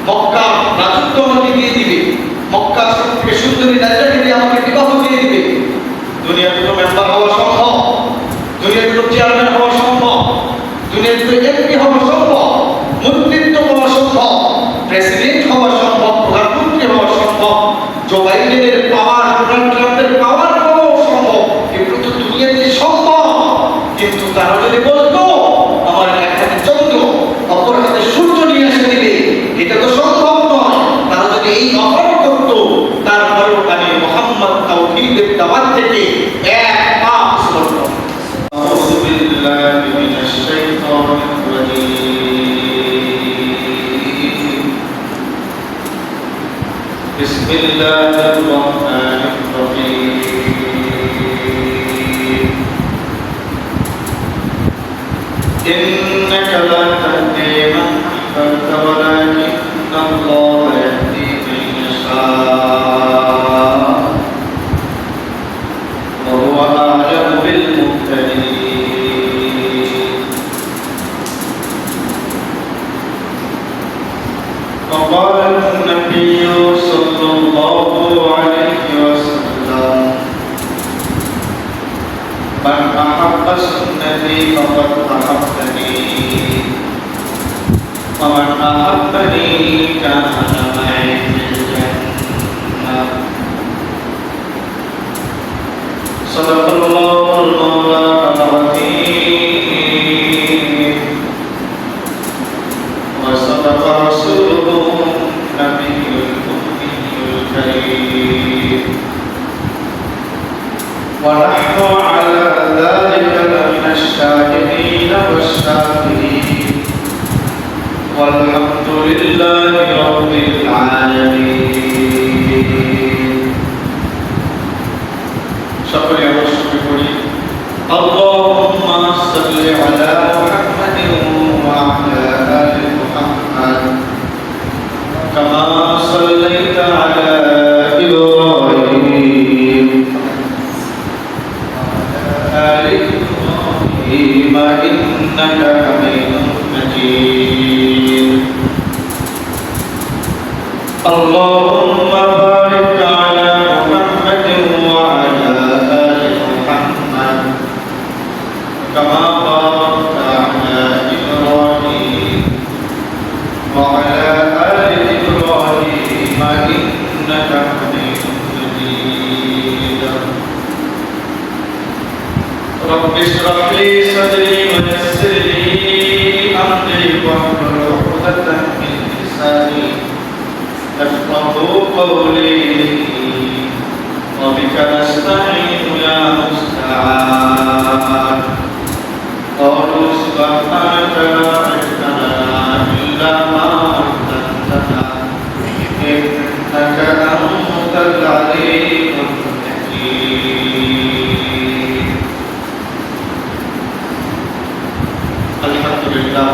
মক্কা রাজত্ব আমাকে দিয়ে দিবে, মক্কা থেকে সুন্দরী নারীকে দিয়ে আমাকে বিবাহ দিয়ে দিবে। দুনিয়ার দুটো মেম্বার হওয়া সম্ভব, দুনিয়ার দুটো চেয়ারম্যান হওয়া সম্ভব, দুনিয়ার দুটো এমপি হওয়া সম্ভব, মন্ত্রিত্ব হওয়া সম্ভব, প্রেসিডেন্ট হওয়া সম্ভব, প্রধানমন্ত্রী হওয়া সম্ভব, জো বাইডেনের পাওয়ার, ডোনাল্ড ট্রাম্পের পাওয়ার হওয়া সম্ভব। এগুলো তো দুনিয়াতে সম্ভব। কিন্তু তারা যদি বলতো আমার এক হাতে চন্দ্র অপর হাতে সূর্য নিয়ে এসে দিবে, এটা তো সম্ভব নয়। তারা যদি এই অফার করতো, তারপরেও আমি মুহাম্মদ তাওহীদের দাওয়াত থেকে এক পা পিছুট করব। আউযু বিল্লাহি মিনাশ শাইতানির রাজীম। বিসমিল্লাহির রাহমানির রাহিম। ইন্নাকা লা তাহদি মান আহবাবতা ওয়ালাকিন্না আল্লাহা ইয়াহদি মান ইয়াশা ওয়া হুয়া আ'লামু বিল মুহতাদিন। وقال النبي صلى الله عليه وسلم من أحب سنتي فقد أحبني ومن أحبني كان معي في الجنة. صدق الله المولى العظيم وصدق رسوله النبي الأمي الكريم ونحن على ذلك لمن الشاهدين والشاكرين والحمد لله رب العالمين. সকলে অবশ্যই করি আল্লাহুম্মা সাল্লি আলা মুহাম্মাদিন ওয়া আলা আলি মুহাম্মাদ কামা সাল্লাইতা আলা ইব্রাহিম إنك حميد مجيد. اللهم بارك على محمد وعلى آل محمد كما باركت على إبراهيم وعلى آل إبراهيم إنك حميد مجيد. رب اشرح لي صدري ويسر لي امري واحلل عقدة من لساني يفقهوا قولي وبك نستعين يا مستعان. قالوا سبحانك لا علم لنا الا ما علمتنا انك انت العليم الحكيم. আলহামদুলিল্লাহ,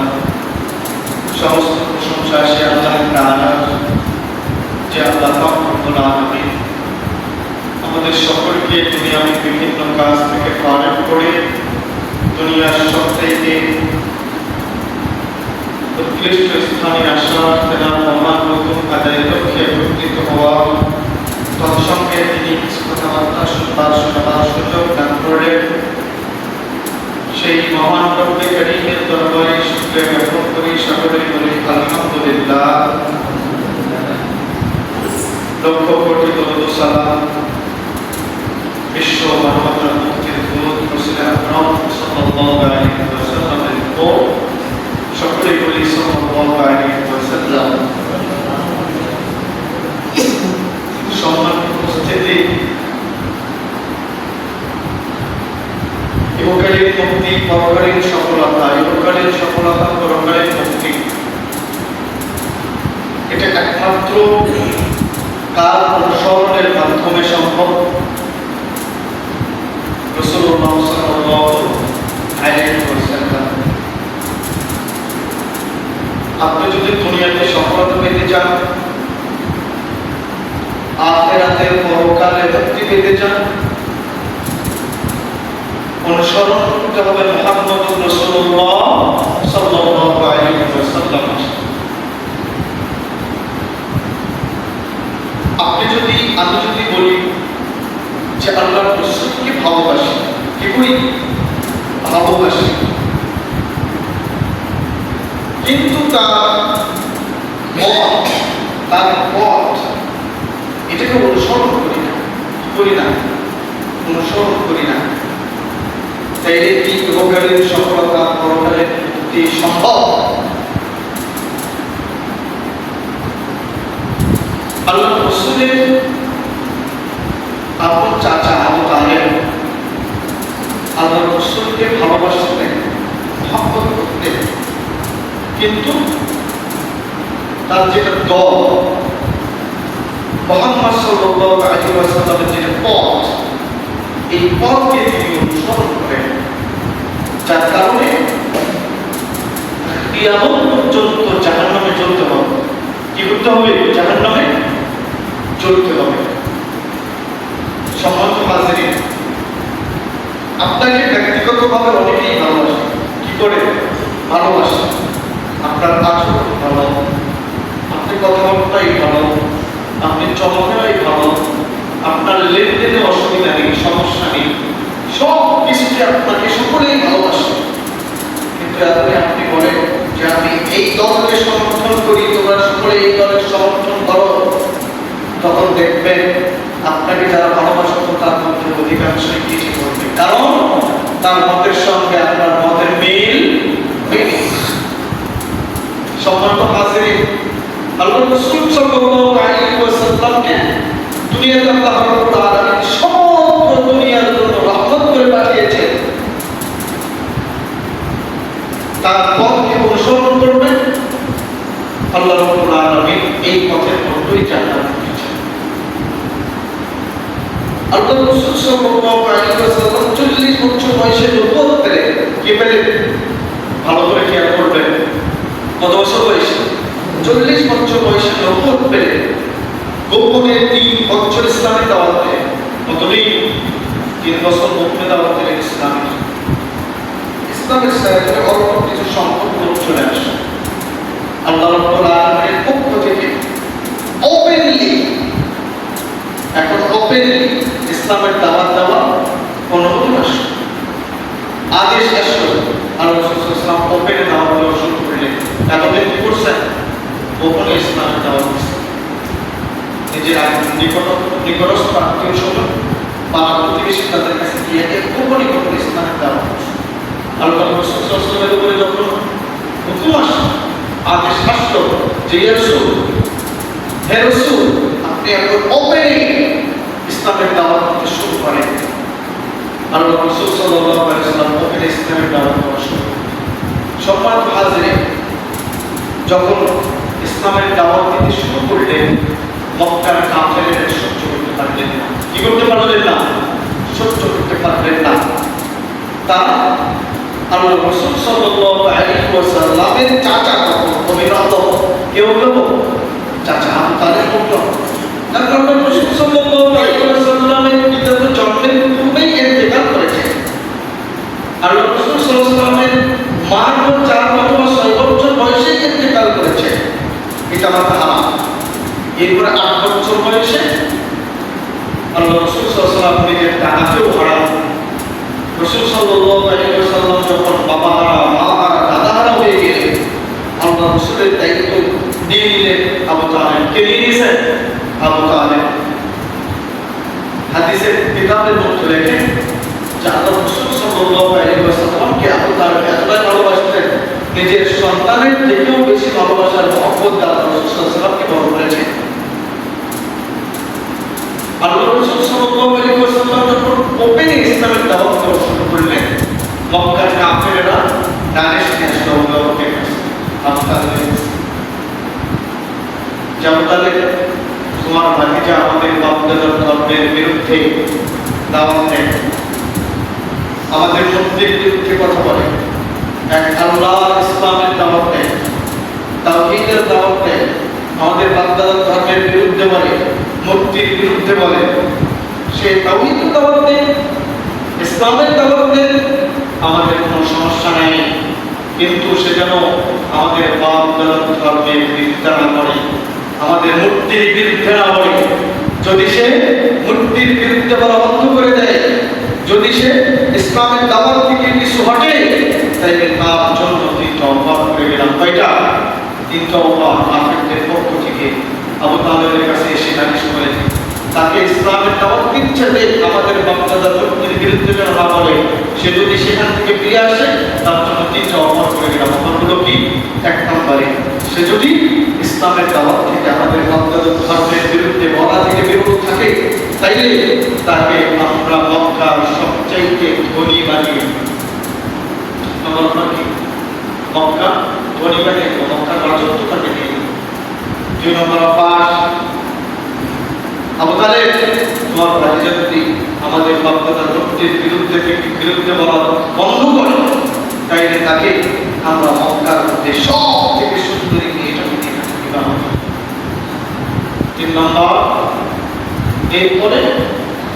সমস্ত প্রশংসা সে আল্লাহ তাআলার, যে আল্লাহ পাক রব্বুল আলামিন আমাদের সকলকে দুনিয়ার বিভিন্ন কাজ থেকে ফারেক করে দুনিয়ার সবথেকে উৎকৃষ্ট স্থানে আসার তেনার মহান হুকুম আদায়ের লক্ষ্যে একত্রিত হওয়া, তৎসঙ্গে তিনি কিছু কথাবার্তা শোনাবার সুযোগ দান করলেন। সেই মহান রব্বে কারীমের দরবারে শুকরিয়া জ্ঞাপন করি, সকলে বলি আলহামদুলিল্লাহ। লক্ষ কোটি দরুদ ও সালাম বিশ্ব মানবতার মুক্তির দূত রাসূল আকরাম সাল্লাল্লাহু আলাইহি ওয়াসাল্লামের উপর, সকলে বলি সাল্লাল্লাহু আলাইহি ওয়াসাল্লাম। সম্মানিত উপস্থিতি, ইহকালীন মুক্তি, পরকালীন সফলতা, ইহকালীন সফলতা, পরকালীন মুক্তি, এটা একমাত্র কাল অনুসরণের মাধ্যমে সম্ভব। রাসূলুল্লাহ সাল্লাল্লাহু আলাইহি ওয়াসাল্লাম, আপনি যদি দুনিয়াতে সফলতা পেতে চান, আখিরাতে পরকালে মুক্তি পেতে চান, অনুসরণ করতে হবে মুহাম্মদুর রাসূলুল্লাহ সাল্লাল্লাহু আলাইহি ওয়াসাল্লাম। আমি যদি বলি যে আল্লাহর রাসূলকে ভালোবাসি, কি করি? ভালোবাসি, কিন্তু তার পথ এটাকে অনুসরণ করি না, অনুসরণ করি না, তাইলে কি ইহকালের সফলতা পরকালের মুক্তি সম্ভব? আল্লাহ রাসূলের আপন চাচা আবু তালেব আল্লাহ রাসূলকে ভালোবাসতেন, মহব্বত করতেন, কিন্তু তার যেটা দল মুহাম্মদ সাল্লাল্লাহু আলাইহি ওয়াসাল্লামের যে পথ, এই পথকে তিনি অনুসরণ করেন, যার কারণে কিয়ামত পর্যন্ত জাহান্নামে চলতে হবে। কি করতে হবে? জাহান্নামে চলতে হবে। সম্মানিত হাজিরিন, আপনাকে ব্যক্তিগতভাবে অনেকেই ভালোবাসে। কি করে ভালোবাসে? আপনার আচরণ ভালো, আপনি কথাবার্তাই ভালো, আপনি চলাফেরাই ভালো, আপনার লেনদেনে অসুবিধা নেই, সমস্যা নেই, সব কিছুতে আপনাকে সকলেই ভালোবাসে। কিন্তু আপনি বলেন যে আমি এই দলকে সমর্থন করি, তোমরা সকলে এই দলের সমর্থন করো, তখন দেখবেন আপনাকে যারা ভালোবাসত তার মধ্যে অধিকাংশই কিছু করবে, কারণ তার মতের সঙ্গে আপনার মতের মিল নেই। সম্মানিত হাজিরিন, আল্লাহ রাসূল সাল্লাল্লাহু আলাইহি ওয়াসাল্লামকে দুনিয়াতে আল্লাহ রাব্বুল আলামিন সমগ্র দুনিয়ার জন্য রহমত করে পাঠিয়েছেন। তার পথকে অনুসরণ করবেন, আল্লাহ রাব্বুল আলামিন এই পথের মধ্যেই জান্নাত দিয়েছেন। আল্লাহ রাসূল সাল্লাল্লাহু আলাইহি ওয়াসাল্লাম 40 বছর বয়সে নবুয়ত পেলেন। কি পেলেন? ভালো করে খেয়াল করবেন। কত বছর বয়সে? 40 বছর বয়সে নবুয়ত পেলেন। গোপনে 3 বছর ইসলামের দাওয়াত দিলেন। কতদিন? 3 বছর গোপনে দাওয়াত দিলেন ইসলামের সাথে অল্প কিছু সম্পর্ক চলে আসে। আল্লাহ রাব্বুল আলামিনের পক্ষ থেকে ওপেনলি, এখন ওপেনলি ইসলামের দাওয়াত দেওয়া অনুমতি আসে, আদেশ আসলো। আল্লাহ রাসূল সাল্লাল্লাহু আলাইহি ওয়াসাল্লাম ওপেনে দাওয়াত দেওয়া শুরু করলেন। এতদিন কি করছেন? গোপনে ইসলামের দাওয়াত দিচ্ছেন। নিজের নিকটস্থ আত্মীয় স্বজন বা প্রতিবেশী তাদের কাছে গিয়ে গোপনে গোপনে ইসলামের দাওয়াত দিচ্ছেন। আল্লাহ রাসূল সাল্লাল্লাহু আলাইহি ওয়াসাল্লামের উপরে যখন হুকুম আসলো, আদেশ আসলো যে হে রাসূল, আপনি এখন ওপেনে ইসলামের দাওয়াত দিতে শুরু করেন। আল্লাহ রাসূল সাল্লাল্লাহু আলাইহি ওয়াসাল্লাম ওপেনে ইসলামের দাওয়াত দেওয়া শুরু করেন। সম্মানিত হাজিরিন, যখন ইসলামের দাওয়াত দিতে শুরু করলেন, মক্কার কাফেররা সহ্য করতে পারলেন না। কি করতে পারলেন না? সহ্য করতে পারলেন না। তারা আল্লাহ রাসূল সাল্লাল্লাহু আলাইহি ওয়াসাল্লামের চাচা অভিনব কেউ কেউ চাচা আবু তালেব বলতো, কারণ আল্লাহ রাসূল সাল্লাল্লাহু আলাইহি ওয়াসাল্লামের পিতা তো জন্মের পূর্বেই ইন্তেকাল করেছেন। আল্লাহ রাসূল সাল্লাল্লাহু আলাইহি ওয়াসাল্লামের মা তো 4 অথবা 6 বছর বয়সে ইন্তেকাল করেছে, এটা মাথা হারাম। এরপরে 8 বছর বয়সে আল্লাহ রাসূল সাল্লাল্লাহু আলাইহি ওয়াসাল্লাম নিজের দাদাকেও হারান। রাসূল সাল্লাল্লাহু আলাইহি ওয়াসাল্লাম যখন বাবা হারা, মা হারা, দাদা হারা হয়ে গেলেন, আল্লাহ রাসূলের দায়িত্ব দিয়ে নিলেন আবু তালেব। কে নিয়ে নিয়েছেন? আবু তালেব। হাদিসের কিতাবের মধ্যে লেখেন যে আল্লাহ রাসূল সাল্লাল্লাহু আলাইহি ওয়াসাল্লামকে আবু তালেব এতটাই ভালোবাসতেন, নিজের সন্তানের থেকেও বেশি ভালোবাসার মহব্বত আল্লাহ রাসূল সাল্লাল্লাহু আলাইহি ওয়াসাল্লামকে বড় করেছেন। আল্লাহ রাসূল সাল্লাল্লাহু আলাইহি ওয়াসাল্লাম যখন ওপেনে ইসলামের দাওয়াত দেওয়া শুরু করলেন, মক্কার কাফেররা দানেশ নিয়ে আসলো ওকে আবু তালেব। তোমার ভাতিজা আমাদের বাপ-দাদার ধর্মের বিরুদ্ধে দাওয়াত দেয়, আমাদের মূর্তির বিরুদ্ধে কথা বলে, এক আল্লাহ ইসলামের দাওয়াত দেয়, তাওহীদের দাওয়াত দেয়, আমাদের বাপ-দাদার ধর্মের বিরুদ্ধে বলে, মূর্তির বিরুদ্ধে বলে। সে তাওহীদের দাওয়াত দেয়, ইসলামের দাওয়াত দেয়, আমাদের কোনো সমস্যা নেই, কিন্তু সে যেন আমাদের বাপ-দাদার ধর্মের বিরুদ্ধে না করে, আমাদের মূর্তির বিরুদ্ধে না বলে। যদি সে মূর্তির বিরুদ্ধে বলা বন্ধ করে দেয়, যদি সে ইসলামের দাওয়াত থেকে কিছু হটে, তাইলে তার জন্য তিনটা অফার করে গেলাম। কয়টা? তিনটা অফার কাফেরদের পক্ষ থেকে আবু তালেবের কাছে এসে নালিশ করে তাকে ইসলামের দাওয়াত দিচ্ছে যে আমাদের বাপদাদা মূর্তির বিরুদ্ধে যেন না বলে, সে যদি সেখান থেকে ফিরে আসে তার জন্য তিনটা অফার করে গেলাম। অফারগুলো কি? এক নম্বরে, সে যদি ইসলামের দাওয়াত থেকে আমাদের বাপদাদা ধর্মের বিরুদ্ধে বলা থেকে বিরত থাকে, তাইলে তাকে আমরা মক্কার সবচাইতে ধনী বানিয়ে মক্কা ধনী বানিয়ে মক্কার রাজত্ব তাকে নিয়ে। দুই নম্বর অফার, আবু তালেব তোমার ভাতিজা যদি আমাদের বাপদাদার মূর্তির বিরুদ্ধে বলা বন্ধ করে, তাইলে তাকে আমরা মক্কার মধ্যে সব থেকে সুন্দরী মেয়েটাকে নিয়ে বিবাহ করব। তিন নম্বর, এরপরে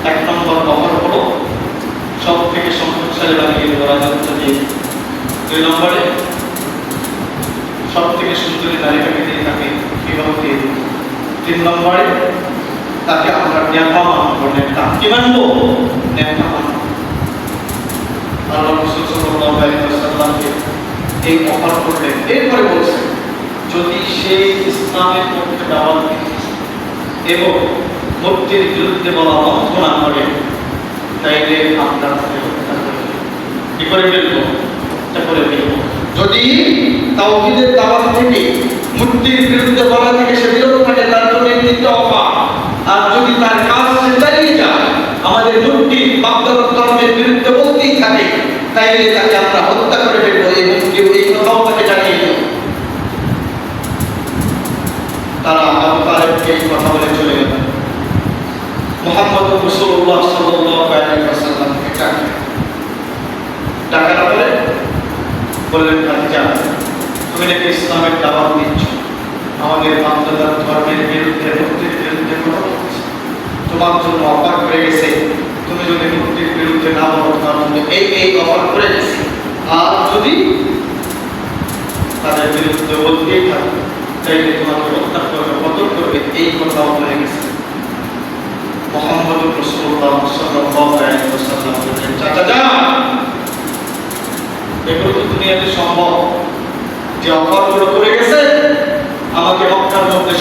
এক নম্বর অফার হলো সব থেকে সম্পদশালী বানিয়ে দেওয়া রাজত্ব দিয়ে। দুই নম্বরে সব থেকে সুন্দরী নারীটাকে দিয়ে তাকে বিবাহ দিয়ে দেব। তিন নম্বরে তাকে আমরা নেতা মানব, নেতা কি মানবো? নেতা মানব। আল্লাহ রাসূল সাল্লাল্লাহু আলাইহি ওয়াসাল্লামকে এই অফার করলেন। এরপরে বলছেন, যদি সেই ইসলামের পক্ষে দাওয়াত দিতে এবং মূর্তির বিরুদ্ধে বলা বন্ধ না করে, তাইলে আমরা তাকে হত্যা করব। কি করে ফেলবো? হত্যা করে ফেলবো। যদি তাওহীদের দাওয়াত থেকে মূর্তির বিরুদ্ধে বলা থেকে সে বিরত থাকে, তার জন্য তিনটা অফার। আর যদি তার কাজ সে চালিয়ে যায়, আমাদের মূর্তি বাপদাদা ধর্মের বিরুদ্ধে বলতেই থাকে, তাইলে তাকে আমরা হত্যা করে ফেলবো। এবং কেউ এই কথাও তাকে জানিয়ে দেব। তারা আবু তালেবকে এই কথা বলে চলে গেল। মুহাম্মদ রাসূলুল্লাহ সাল্লাল্লাহু আলাইহি ওয়াসাল্লামকে ডাকার পরে বললেন, ভাতিজা তুমি নাকি ইসলামের দাওয়াত দিচ্ছ, আমাদের বাপদাদার ধর্মের বিরুদ্ধে মূর্তির বিরুদ্ধে কথা বলছো, তোমার জন্য অফার করে গেছে, তুমি যদি মূর্তির বিরুদ্ধে না বলো তাহলে এই অফার করে গেছে, আর যদি তাদের বিরুদ্ধে বলতেই থাকো তাইলে তোমাকে হত্যা করবে, কতল করবে, এই কথাও বলে গেছে। মুহাম্মদ রাসূলুল্লাহ সাল্লাল্লাহু আলাইহি ওয়াসাল্লাম বলেন, চাচা যান, এগুলো তো দুনিয়াতে সম্ভব। যে অফারগুলো করে গেছে, আমাকে মক্কার মধ্যে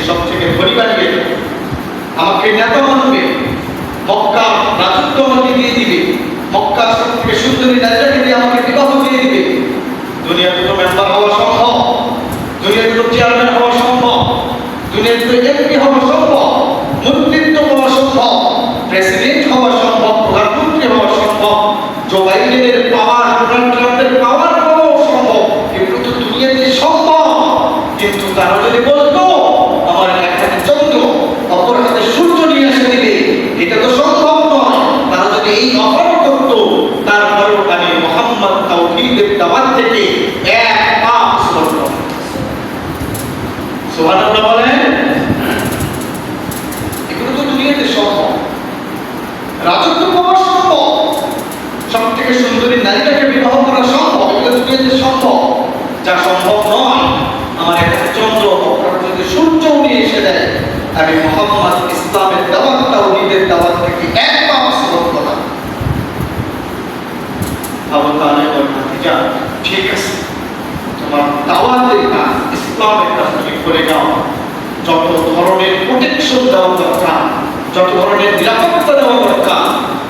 সব থেকে ধনী বানিয়ে দেবে, আমাকে নেতা মানবে, মক্কার রাজত্ব আমাকে দিয়ে দিবে, মক্কার সব থেকে সুন্দরী নারীটাকে দিয়ে আমাকে বিবাহ দিয়ে দিবে। দুনিয়াতে তো মেম্বার হওয়া সম্ভব, দুনিয়াতে তো চেয়ারম্যান হওয়া সম্ভব, দুনিয়াতে তো এমপি হওয়া সম্ভব, মন্ত্রিত্ব হওয়া সম্ভব, প্রেসিডেন্ট হওয়া সম্ভব, প্রধানমন্ত্রী হওয়া সম্ভব, জো বাইডেনের পাওয়ার, ডোনাল্ড ট্রাম্পের পাওয়ার হওয়া সম্ভব। এগুলো তো দুনিয়াতে সম্ভব। কিন্তু তারা যদি বলতো আমার এক হাতে চন্দ্র অপর হাতে সূর্য নিয়ে এসে দিবে, এটা তো সম্ভব নয়। তারা যদি এই অফার করতো, তারপরেও আমি মুহাম্মদ তাওহীদের দাওয়াত থেকে এক পা পিছু হতাম। সুবহানাল্লাহ বলেন। এগুলো তো দুনিয়াতে সম্ভব, রাজত্ব পাওয়া সম্ভব, সব থেকে সুন্দরী নারীটাকে বিবাহ করা সম্ভব, এগুলো দুনিয়াতে সম্ভব। যা সম্ভব নয়, আমার একটা চন্দ্র অপর যদি সূর্য নিয়ে এসে দেয়, আমি মুহাম্মদ ইসলামের দাওয়াত তাওহীদের দাওয়াত থেকে এক পা পিছু হতাম। আবু তালেব বলেন, ভাতিজা ঠিক আছে, তোমার দাওয়াতের কাজ, ইসলামের কাজ তুমি করে যাও। যত ধরনের প্রোটেকশন দেওয়া দরকার, যত ধরনের নিরাপত্তা দেওয়া দরকার,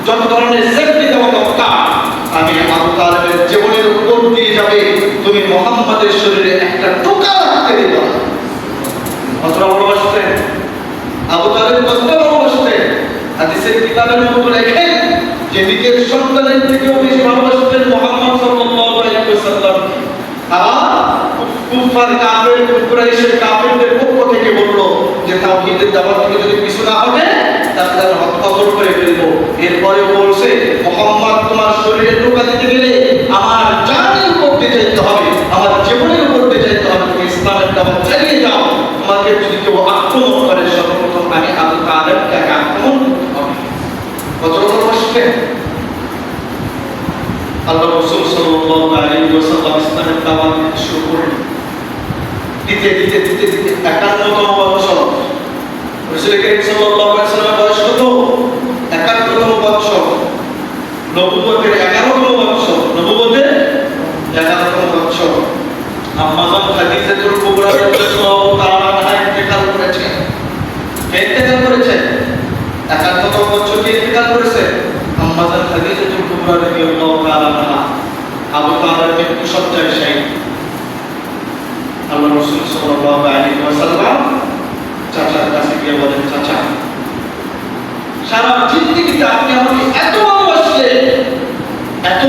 যত ধরনের সেফটি দেওয়া দরকার, আমি আবু তালেবের জীবনের উপর দিয়ে যাবে। তুমি মুহাম্মাদের শরীরে একটা টোকা রাখতে দিবে না। কতটা ভালোবাসতেন আবু তালেব, কতটা ভালোবাসতেন। হাদিসের কিতাবের মধ্যে লেখেন যে নিজের সন্তানের থেকেও বেশি ভালোবাসতেন মুহাম্মদ সাল্লাল্লাহু আলাইহি ওয়াসাল্লাম। আর কুফার কাফের কুরাইশের কাফেরদের পক্ষ থেকে বলল যে তাওহীদের দাওয়াত থেকে যদি কিছু না হবে তাহলে হত্যা করে ফেলবো। এরপরে বলছে, মুহাম্মদ তোমার শরীরে টোকা দিতে গেলে আমার জানের উপর দিয়ে যেতে হবে, আমার জীবনের উপর দিয়ে যেতে হবে। তুমি ইসলামের দাওয়াত চালিয়ে যাও। তোমাকে যদি কেউ আক্রমণ করে, সর্বপ্রথম আমি আবু তালেবকে আক্রমণ করতে হবে। কত ভালোবাসতেন আল্লাহ রাসূল সাল্লাল্লাহু আলাইহি ওয়াসাল্লাম। ইসলামের দাওয়াত শুরু করলেন। দিতে 51তম বছর রাসূল করিম সাল্লাল্লাহু বছর কে ইন্তেকাল করেছে? আম্মা জান খাদিজাতুল কুবরা রাদিয়াল্লাহু তাআলা আনহা। আবু তালেব মৃত্যু সজ্জায় শায়িত। আল্লাহ রাসূল সাল্লাল্লাহু আলাইহি ওয়াসাল্লাম চাচার কাছে গিয়ে বলেন, চাচা, সারা জিন্দেগিতে আপনি আমাকে এত ভালোবাসলেন, এত